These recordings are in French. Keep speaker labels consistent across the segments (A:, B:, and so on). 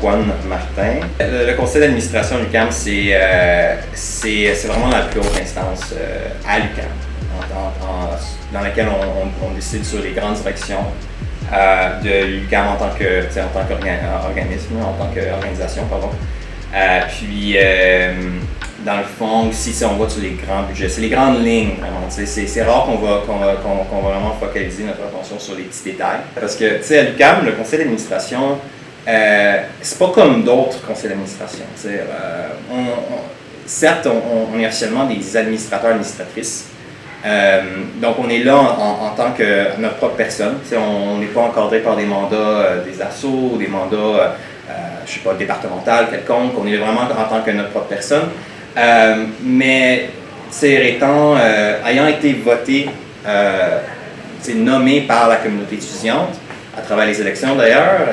A: Juan Martin. Le conseil d'administration de l'UQAM, c'est vraiment la plus haute instance à l'UQAM, dans laquelle on décide sur les grandes directions de l'UQAM en tant qu'organisme, en tant qu'organisation, pardon. Puis, dans le fond, aussi, on va sur les grands budgets, c'est les grandes lignes, vraiment. C'est rare qu'on va vraiment focaliser notre attention sur les petits détails. Parce que, tu sais, à l'UQAM, le conseil d'administration, c'est pas comme d'autres conseils d'administration. Certes, on est officiellement des administrateurs, administratrices. Donc, on est là en tant que notre propre personne. On n'est pas encadré par des mandats des assos, des mandats, je sais pas, départemental quelconque. On est vraiment en tant que notre propre personne. Mais, ayant été voté, nommé par la communauté étudiante, à travers les élections d'ailleurs,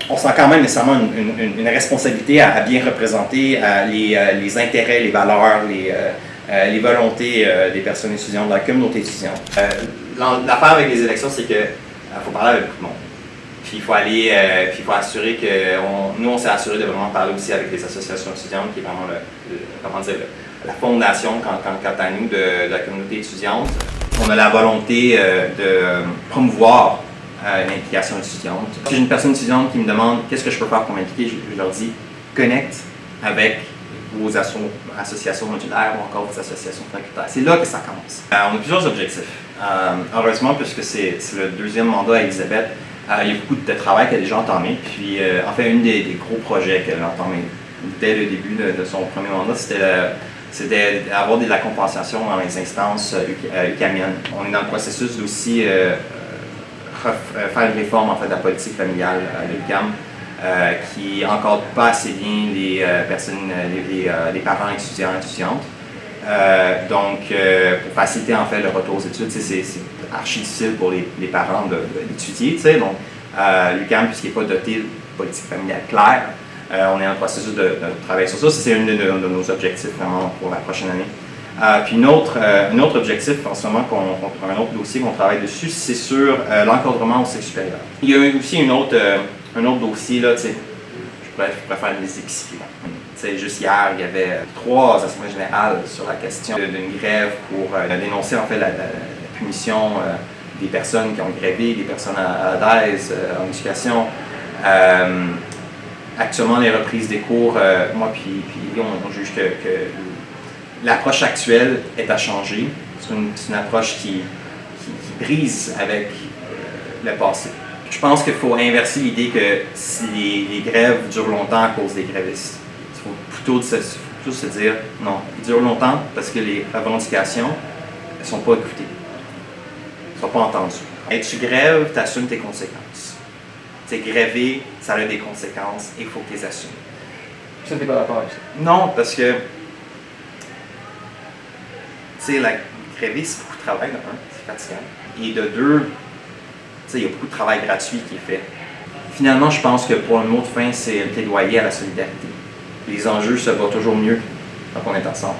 A: on sent quand même nécessairement une responsabilité à bien représenter les intérêts, les valeurs, les volontés des personnes étudiantes, de la communauté étudiante. L'affaire avec les élections, c'est qu'il faut parler avec beaucoup de monde. Puis il faut aller, puis il faut assurer que nous, on s'est assuré de vraiment parler aussi avec les associations étudiantes, qui est vraiment la fondation quant à nous de la communauté étudiante. On a la volonté de promouvoir l'implication étudiante. Si j'ai une personne étudiante qui me demande qu'est-ce que je peux faire pour m'impliquer, je leur dis connecte avec vos associations modulaires ou encore vos associations facultaires. C'est là que ça commence. On a plusieurs objectifs. Heureusement, puisque c'est le deuxième mandat à Elisabeth, il y a beaucoup de travail qu'elle a déjà entamé. Puis, en fait, un des gros projets qu'elle a entamé dès le début de son premier mandat, c'était d'avoir de la compensation dans les instances UQAMiennes. On est dans le processus d'aussi faire une réforme en fait, de la politique familiale de l'UQAM qui n'encadre pas assez bien les parents étudiants et étudiantes. Donc, pour faciliter en fait le retour aux études, c'est archi difficile pour les parents d'étudier. Donc, l'UQAM, puisqu'il n'est pas doté de politique familiale claire, on est en processus de travailler sur ça. C'est un de nos objectifs vraiment pour la prochaine année. Puis un autre objectif en ce moment, un autre dossier qu'on travaille dessus, c'est sur l'encadrement au cycle supérieur. Il y a aussi un autre dossier, là, je pourrais faire les ici. Juste hier, il y avait 3 assemblées générales sur la question d'une grève pour dénoncer en fait la punition des personnes qui ont grévé, des personnes à DAES en éducation. Actuellement, les reprises des cours, moi puis on juge que l'approche actuelle est à changer. C'est une approche qui brise avec le passé. Je pense qu'il faut inverser l'idée que si les grèves durent longtemps à cause des grévistes. Il faut plutôt se dire non, ils durent longtemps parce que les revendications ne sont pas écoutées, ne sont pas entendues. Et tu grèves, tu assumes tes conséquences. Gréver, ça a des conséquences et il faut que tu les assumes.
B: Ça, t'es pas d'accord avec ça?
A: Non, parce que la gréver, c'est beaucoup de travail, de un, c'est fatigant. Et de deux, il y a beaucoup de travail gratuit qui est fait. Finalement, je pense que pour un mot de fin, c'est le plaidoyer à la solidarité. Les enjeux se voient toujours mieux quand on est ensemble.